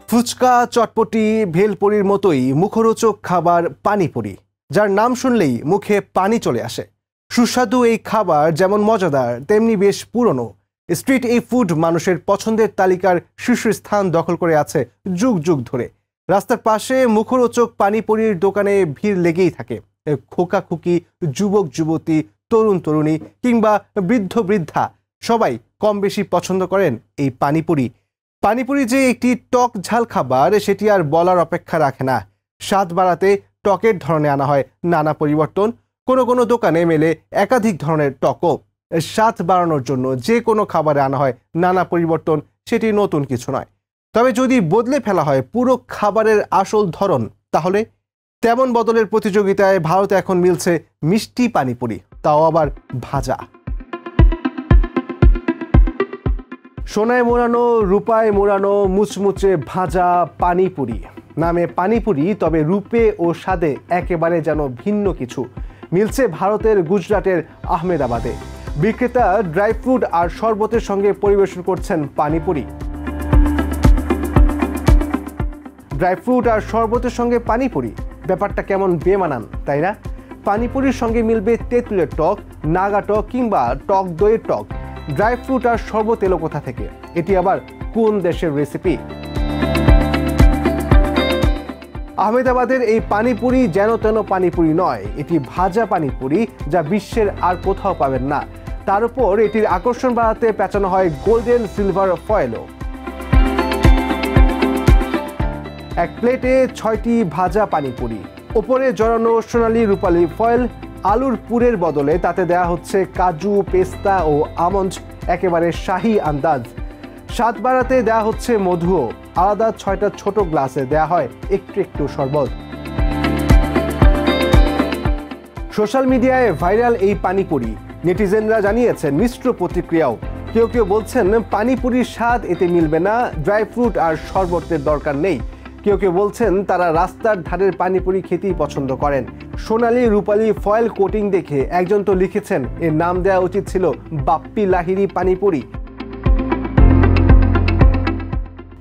ফুচকা, চটপটি, ভেলপুরির মতোই মুখরোচক খাবার পানিপুরি, যার নাম শুনলেই মুখে পানি চলে আসে। সুস্বাদু এই খাবার যেমন মজাদার তেমনি বেশ পুরনো। স্ট্রিট এই ফুড মানুষের পছন্দের তালিকার শীর্ষস্থান দখল করে আছে যুগ যুগ ধরে। রাস্তার পাশে মুখরোচক পানিপুরির দোকানে ভিড় লেগেই থাকে। খোকা-খুকি, যুবক যুবতী, তরুণ তরুণী কিংবা বৃদ্ধ বৃদ্ধা সবাই কম বেশি পছন্দ করেন এই পানিপুরি। পানিপুরি যে একটি টক ঝাল খাবার সেটি আর বলার অপেক্ষা রাখে না। স্বাদ বাড়াতে টকের ধরনে আনা হয় নানা পরিবর্তন। কোনো কোনো দোকানে মেলে একাধিক ধরনের টকও। স্বাদ বাড়ানোর জন্য যে কোনো খাবারে আনা হয় নানা পরিবর্তন, সেটি নতুন কিছু নয়। তবে যদি বদলে ফেলা হয় পুরো খাবারের আসল ধরন, তাহলে তেমন বদলের প্রতিযোগিতায় ভারতে এখন মিলছে মিষ্টি পানিপুরি, তাও আবার ভাজা। সোনায় মোড়ানো, রূপায় মোড়ানো, মুচমুচে ভাজা পানিপুরি। নামে পানিপুরি, তবে রূপে ও স্বাদে একেবারে যেন ভিন্ন কিছু। মিলছে ভারতের গুজরাটের আহমেদাবাদে। বিক্রেতা ড্রাই ফ্রুট আর শরবতের সঙ্গে পরিবেশন করছেন পানিপুরি। ড্রাই ফ্রুট আর শরবতের সঙ্গে পানিপুরি, ব্যাপারটা কেমন বেমানান, তাই না? পানিপুরির সঙ্গে মিলবে তেঁতুলের টক, নাগা টক কিংবা টক দইয়ের টক। ড্রাই ফ্রুট আর শরবত এলো কোথা থেকে? এটি আবার কোন দেশের রেসিপি? আহমেদাবাদের এই পানিপুরি যেন তেন পানিপুরি নয়, এটি ভাজা পানিপুরি, যা বিশ্বের আর কোথাও পাবেন না। তার উপর এটির আকর্ষণ বাড়াতে পেঁচানো হয় গোল্ডেন সিলভার ফয়েলও। এক প্লেটে 6টি ভাজা পানিপুরি, ওপরে জড়ানো সোনালী রূপালী ফয়েল। আলুর পুরের বদলে তাতে দেয়া হচ্ছে কাজু, পেস্তা ও আমন্ড, একেবারে শাহী আন্দাজ। স্বাদ বাড়াতে দেয়া হচ্ছে মধুও। আলাদা 6টা ছোট গ্লাসে দেয়া হয় একটু একটু শরবত। সোশ্যাল মিডিয়ায় ভাইরাল এই পানিপুরি, নেটিজেনরা জানিয়েছেন মিশ্র প্রতিক্রিয়াও। কেউ কেউ বলছেন পানিপুরির স্বাদ এতে মিলবে না, ড্রাই ফ্রুট আর শরবতের দরকার নেই। কেউ কেউ বলছেন তারা রাস্তার ধারের পানিপুরি খেতেই পছন্দ করেন। সোনালী রূপালী ফয়েল কোটিং দেখে একজন তো লিখেছেন এর নাম দেওয়া উচিত ছিল বাপ্পি লাহিড়ী পানিপুরি।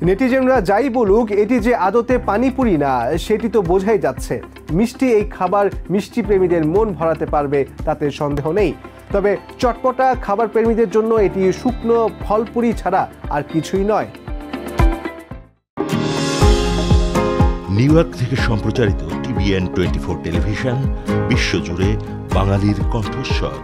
নেটিজেনরা যাই বলুক, এটি যে আদতে পানিপুরি না সেটি তো বোঝাই যাচ্ছে। মিষ্টি এই খাবার মিষ্টি প্রেমীদের মন ভরাতে পারবে, তাতে সন্দেহ নেই। তবে চটপটা খাবার প্রেমীদের জন্য এটি শুকনো ফলপুরি ছাড়া আর কিছুই নয়। নিউ ইয়র্ক থেকে সম্প্রচারিত TVN 24 টেলিভিশন বিশ্বজুড়ে বাঙালির কণ্ঠস্বর।